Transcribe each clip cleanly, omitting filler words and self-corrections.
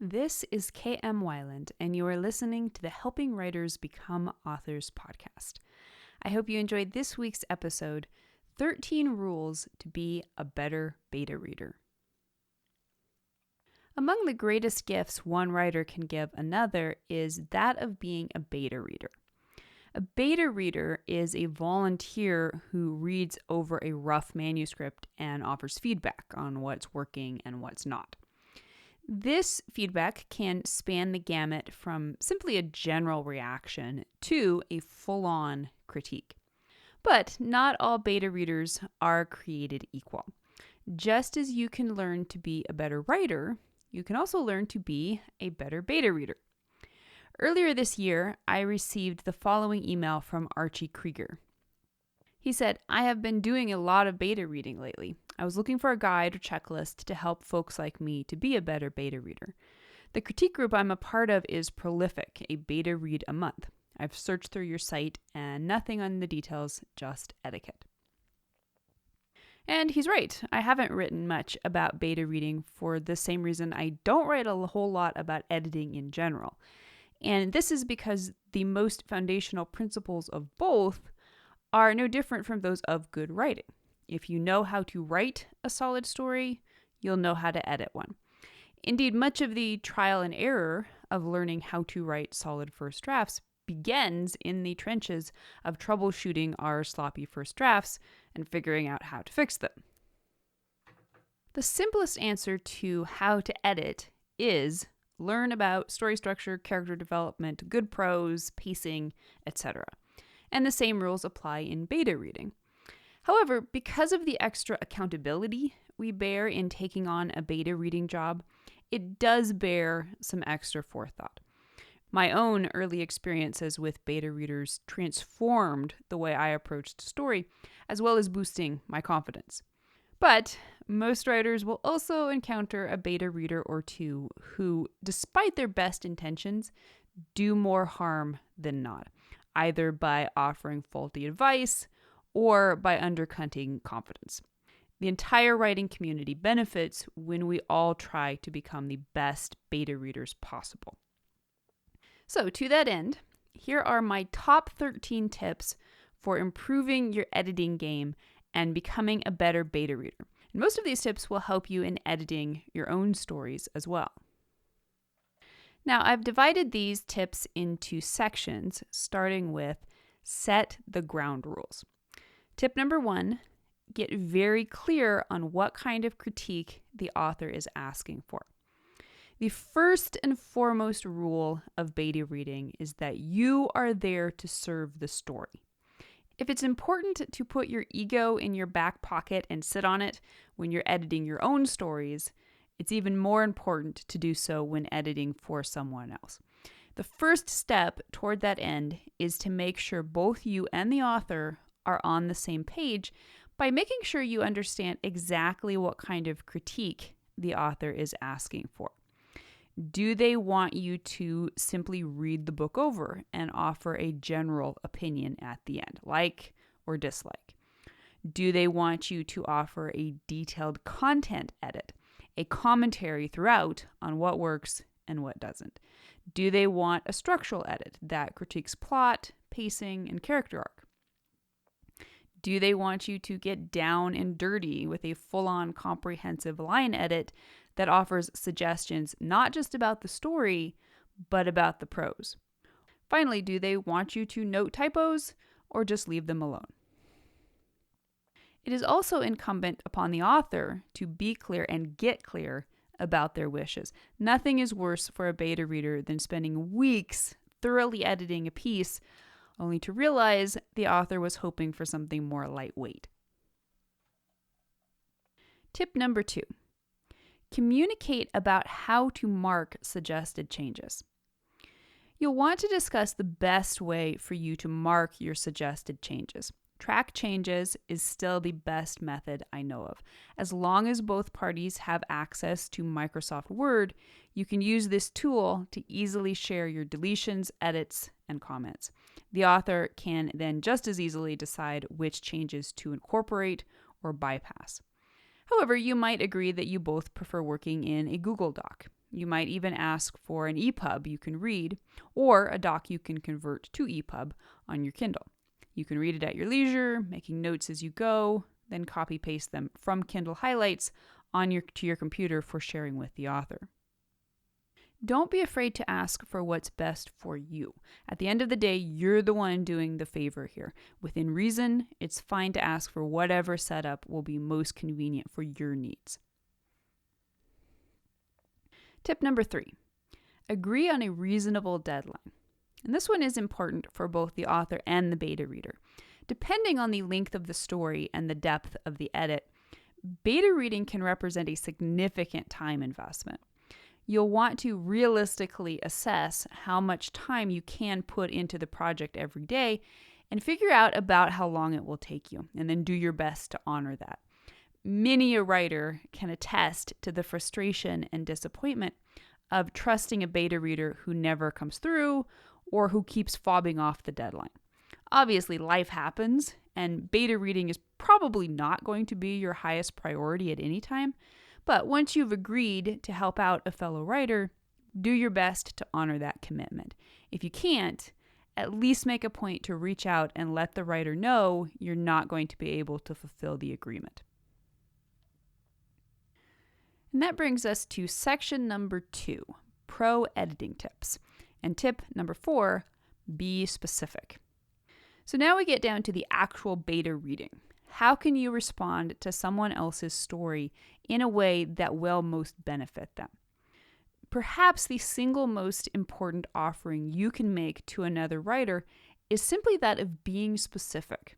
This is KM Weiland, and you are listening to the Helping Writers Become Authors podcast. I hope you enjoyed this week's episode, 13 Rules to Be a Better Beta Reader. Among the greatest gifts one writer can give another is that of being a beta reader. A beta reader is a volunteer who reads over a rough manuscript and offers feedback on what's working and what's not. This feedback can span the gamut from simply a general reaction to a full-on critique. But not all beta readers are created equal. Just as you can learn to be a better writer, you can also learn to be a better beta reader. Earlier this year, I received the following email from Archie Krieger. He said, "I have been doing a lot of beta reading lately. I was looking for a guide or checklist to help folks like me to be a better beta reader. The critique group I'm a part of is prolific, a beta read a month. I've searched through your site and nothing on the details, just etiquette." And he's right. I haven't written much about beta reading for the same reason I don't write a whole lot about editing in general. And this is because the most foundational principles of both are no different from those of good writing. If you know how to write a solid story, you'll know how to edit one. Indeed, much of the trial and error of learning how to write solid first drafts begins in the trenches of troubleshooting our sloppy first drafts and figuring out how to fix them. The simplest answer to how to edit is learn about story structure, character development, good prose, pacing, etc. And the same rules apply in beta reading. However, because of the extra accountability we bear in taking on a beta reading job, it does bear some extra forethought. My own early experiences with beta readers transformed the way I approached story, as well as boosting my confidence. But most writers will also encounter a beta reader or two who, despite their best intentions, do more harm than not, either by offering faulty advice or by undercutting confidence. The entire writing community benefits when we all try to become the best beta readers possible. So, to that end, here are my top 13 tips for improving your editing game and becoming a better beta reader. And most of these tips will help you in editing your own stories as well. Now, I've divided these tips into sections, starting with set the ground rules. Tip number 1, get very clear on what kind of critique the author is asking for. The first and foremost rule of beta reading is that you are there to serve the story. If it's important to put your ego in your back pocket and sit on it when you're editing your own stories, it's even more important to do so when editing for someone else. The first step toward that end is to make sure both you and the author are on the same page by making sure you understand exactly what kind of critique the author is asking for. Do they want you to simply read the book over and offer a general opinion at the end, like or dislike? Do they want you to offer a detailed content edit, a commentary throughout on what works and what doesn't? Do they want a structural edit that critiques plot, pacing, and character arc? Do they want you to get down and dirty with a full-on comprehensive line edit that offers suggestions not just about the story, but about the prose? Finally, do they want you to note typos or just leave them alone? It is also incumbent upon the author to be clear and get clear about their wishes. Nothing is worse for a beta reader than spending weeks thoroughly editing a piece only to realize the author was hoping for something more lightweight. Tip number 2, communicate about how to mark suggested changes. You'll want to discuss the best way for you to mark your suggested changes. Track changes is still the best method I know of. As long as both parties have access to Microsoft Word, you can use this tool to easily share your deletions, edits, and comments. The author can then just as easily decide which changes to incorporate or bypass. However, you might agree that you both prefer working in a Google Doc. You might even ask for an EPUB you can read or a doc you can convert to EPUB on your Kindle. You can read it at your leisure, making notes as you go, then copy paste them from Kindle highlights to your computer for sharing with the author. Don't be afraid to ask for what's best for you. At the end of the day, you're the one doing the favor here. Within reason, it's fine to ask for whatever setup will be most convenient for your needs. Tip number 3, agree on a reasonable deadline. And this one is important for both the author and the beta reader. Depending on the length of the story and the depth of the edit, beta reading can represent a significant time investment. You'll want to realistically assess how much time you can put into the project every day and figure out about how long it will take you, and then do your best to honor that. Many a writer can attest to the frustration and disappointment of trusting a beta reader who never comes through or who keeps fobbing off the deadline. Obviously, life happens, and beta reading is probably not going to be your highest priority at any time. But once you've agreed to help out a fellow writer, do your best to honor that commitment. If you can't, at least make a point to reach out and let the writer know you're not going to be able to fulfill the agreement. And that brings us to section number 2, pro editing tips. And tip number 4, be specific. So now we get down to the actual beta reading. How can you respond to someone else's story in a way that will most benefit them? Perhaps the single most important offering you can make to another writer is simply that of being specific.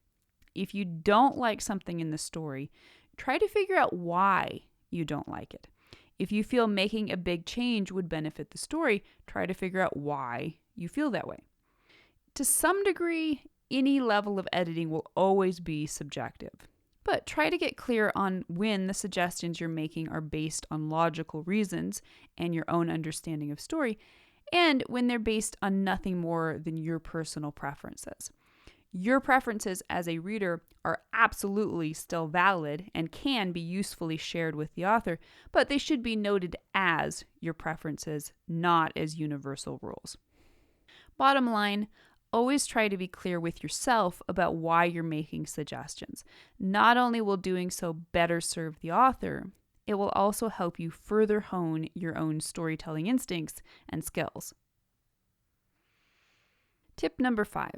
If you don't like something in the story, try to figure out why you don't like it. If you feel making a big change would benefit the story, try to figure out why you feel that way. To some degree, any level of editing will always be subjective, but try to get clear on when the suggestions you're making are based on logical reasons and your own understanding of story, and when they're based on nothing more than your personal preferences. Your preferences as a reader are absolutely still valid and can be usefully shared with the author, but they should be noted as your preferences, not as universal rules. Bottom line, always try to be clear with yourself about why you're making suggestions. Not only will doing so better serve the author, it will also help you further hone your own storytelling instincts and skills. Tip number 5,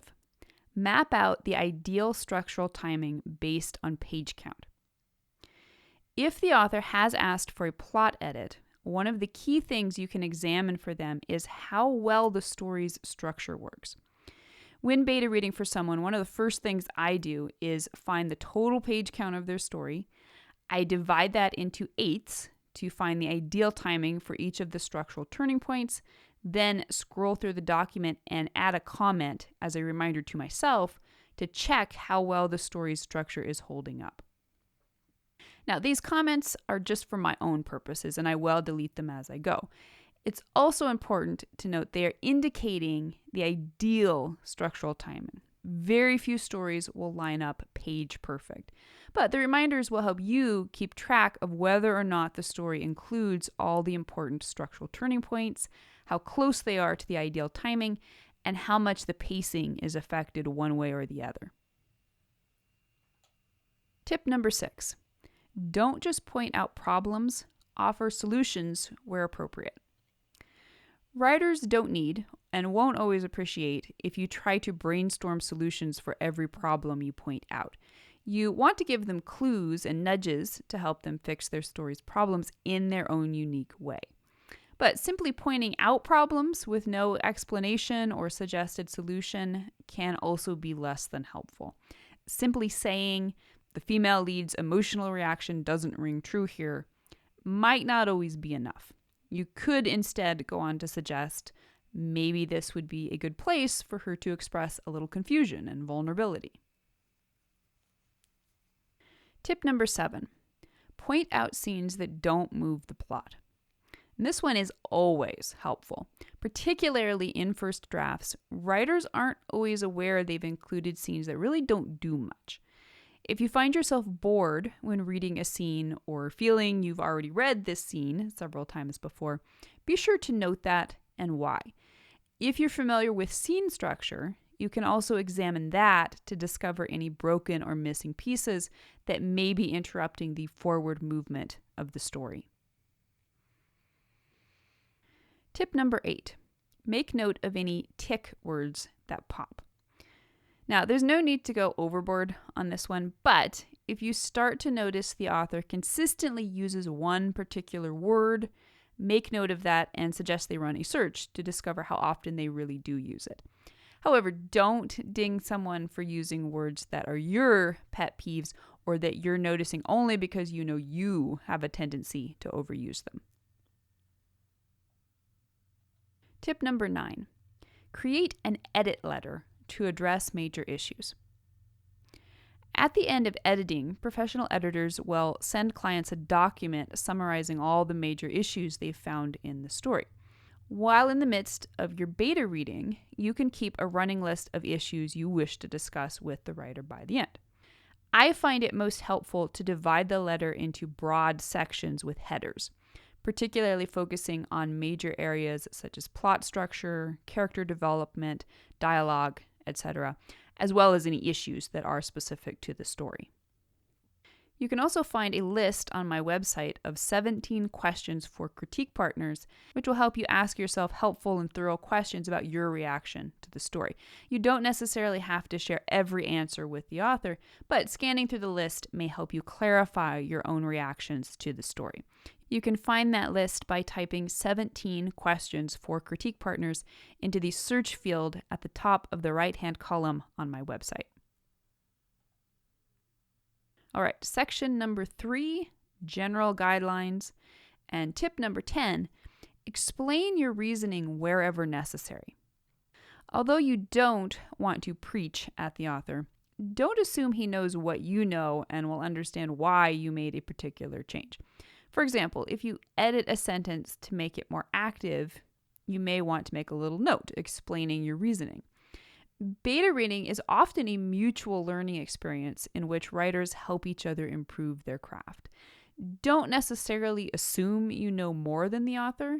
map out the ideal structural timing based on page count. If the author has asked for a plot edit, one of the key things you can examine for them is how well the story's structure works. When beta reading for someone, one of the first things I do is find the total page count of their story. I divide that into 8ths to find the ideal timing for each of the structural turning points, then scroll through the document and add a comment as a reminder to myself to check how well the story's structure is holding up. Now, these comments are just for my own purposes, and I will delete them as I go. It's also important to note they are indicating the ideal structural timing. Very few stories will line up page perfect, but the reminders will help you keep track of whether or not the story includes all the important structural turning points, how close they are to the ideal timing, and how much the pacing is affected one way or the other. Tip number 6, don't just point out problems, offer solutions where appropriate. Writers don't need and won't always appreciate if you try to brainstorm solutions for every problem you point out. You want to give them clues and nudges to help them fix their story's problems in their own unique way. But simply pointing out problems with no explanation or suggested solution can also be less than helpful. Simply saying the female lead's emotional reaction doesn't ring true here might not always be enough. You could instead go on to suggest maybe this would be a good place for her to express a little confusion and vulnerability. Tip number 7, point out scenes that don't move the plot. And this one is always helpful. Particularly in first drafts, writers aren't always aware they've included scenes that really don't do much. If you find yourself bored when reading a scene or feeling you've already read this scene several times before, be sure to note that and why. If you're familiar with scene structure, you can also examine that to discover any broken or missing pieces that may be interrupting the forward movement of the story. Tip number 8, make note of any tick words that pop. Now, there's no need to go overboard on this one, but if you start to notice the author consistently uses one particular word, make note of that and suggest they run a search to discover how often they really do use it. However, don't ding someone for using words that are your pet peeves or that you're noticing only because you know you have a tendency to overuse them. Tip number 9, create an edit letter to address major issues. At the end of editing, professional editors will send clients a document summarizing all the major issues they've found in the story. While in the midst of your beta reading, you can keep a running list of issues you wish to discuss with the writer by the end. I find it most helpful to divide the letter into broad sections with headers, particularly focusing on major areas such as plot structure, character development, dialogue, etc., as well as any issues that are specific to the story. You can also find a list on my website of 17 questions for critique partners, which will help you ask yourself helpful and thorough questions about your reaction to the story. You don't necessarily have to share every answer with the author, but scanning through the list may help you clarify your own reactions to the story. You can find that list by typing 17 questions for critique partners into the search field at the top of the right-hand column on my website. All right, section number 3, general guidelines, and tip number 10, explain your reasoning wherever necessary. Although you don't want to preach at the author, don't assume he knows what you know and will understand why you made a particular change. For example, if you edit a sentence to make it more active, you may want to make a little note explaining your reasoning. Beta reading is often a mutual learning experience in which writers help each other improve their craft. Don't necessarily assume you know more than the author,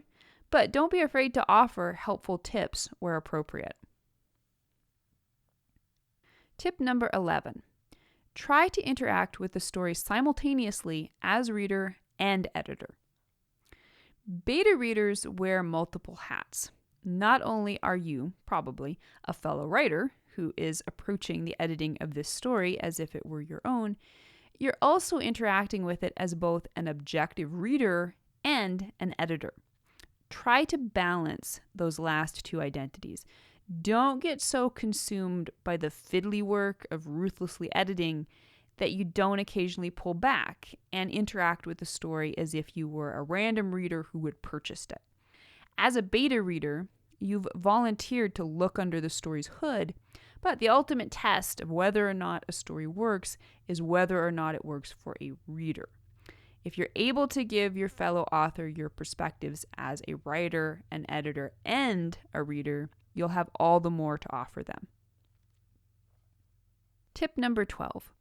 but don't be afraid to offer helpful tips where appropriate. Tip number 11, try to interact with the story simultaneously as reader and editor. Beta readers wear multiple hats. Not only are you, probably, a fellow writer who is approaching the editing of this story as if it were your own, you're also interacting with it as both an objective reader and an editor. Try to balance those last two identities. Don't get so consumed by the fiddly work of ruthlessly editing that you don't occasionally pull back and interact with the story as if you were a random reader who had purchased it. As a beta reader, you've volunteered to look under the story's hood, but the ultimate test of whether or not a story works is whether or not it works for a reader. If you're able to give your fellow author your perspectives as a writer, an editor, and a reader, you'll have all the more to offer them. Tip number 12.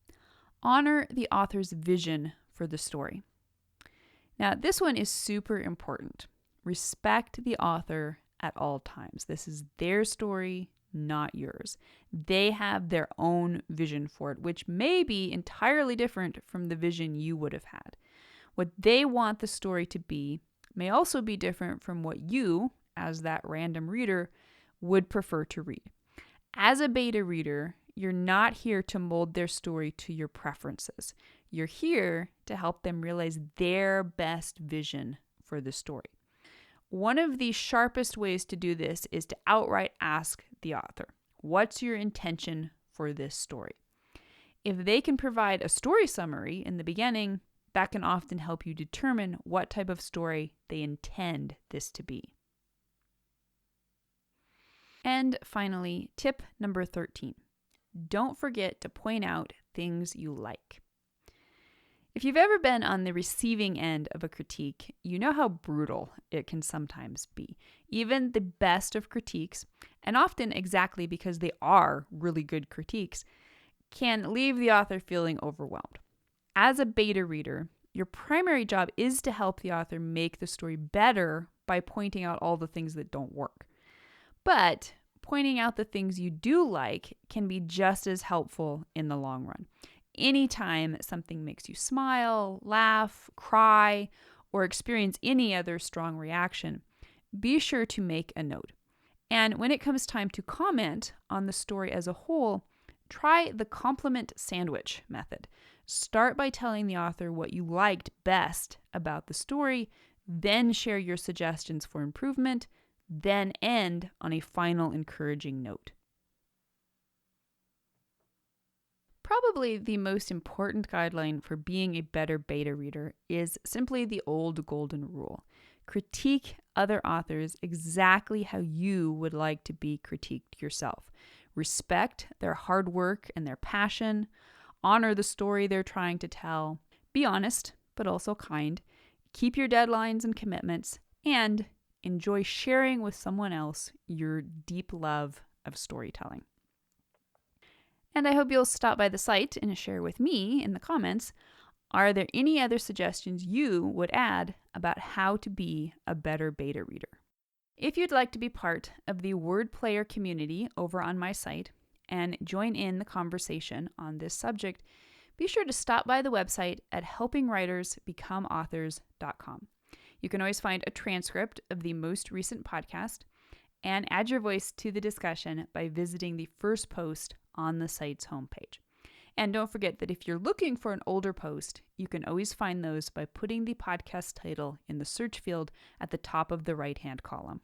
Honor the author's vision for the story. Now, this one is super important. Respect the author at all times. This is their story, not yours. They have their own vision for it, which may be entirely different from the vision you would have had. What they want the story to be may also be different from what you, as that random reader, would prefer to read. As a beta reader, you're not here to mold their story to your preferences. You're here to help them realize their best vision for the story. One of the sharpest ways to do this is to outright ask the author, what's your intention for this story? If they can provide a story summary in the beginning, that can often help you determine what type of story they intend this to be. And finally, tip number 13. Don't forget to point out things you like. If you've ever been on the receiving end of a critique, you know how brutal it can sometimes be. Even the best of critiques, and often exactly because they are really good critiques, can leave the author feeling overwhelmed. As a beta reader, your primary job is to help the author make the story better by pointing out all the things that don't work. But pointing out the things you do like can be just as helpful in the long run. Anytime something makes you smile, laugh, cry, or experience any other strong reaction, be sure to make a note. And when it comes time to comment on the story as a whole, try the compliment sandwich method. Start by telling the author what you liked best about the story, then share your suggestions for improvement, then end on a final encouraging note. Probably the most important guideline for being a better beta reader is simply the old golden rule. Critique other authors exactly how you would like to be critiqued yourself. Respect their hard work and their passion. Honor the story they're trying to tell. Be honest, but also kind. Keep your deadlines and commitments. And enjoy sharing with someone else your deep love of storytelling. And I hope you'll stop by the site and share with me in the comments, are there any other suggestions you would add about how to be a better beta reader? If you'd like to be part of the word player community over on my site and join in the conversation on this subject, be sure to stop by the website at helpingwritersbecomeauthors.com. You can always find a transcript of the most recent podcast and add your voice to the discussion by visiting the first post on the site's homepage. And don't forget that if you're looking for an older post, you can always find those by putting the podcast title in the search field at the top of the right-hand column.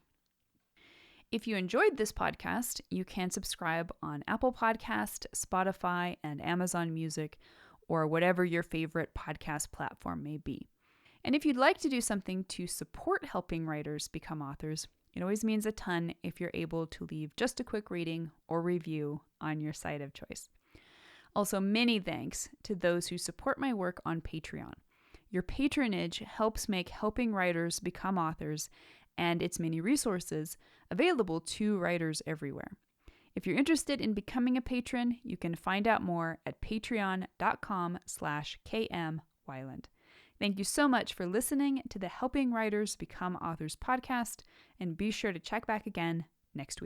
If you enjoyed this podcast, you can subscribe on Apple Podcast, Spotify, and Amazon Music, or whatever your favorite podcast platform may be. And if you'd like to do something to support helping writers become authors, it always means a ton if you're able to leave just a quick rating or review on your site of choice. Also, many thanks to those who support my work on Patreon. Your patronage helps make helping writers become authors and its many resources available to writers everywhere. If you're interested in becoming a patron, you can find out more at patreon.com/kmweiland. Thank you so much for listening to the Helping Writers Become Authors podcast, and be sure to check back again next week.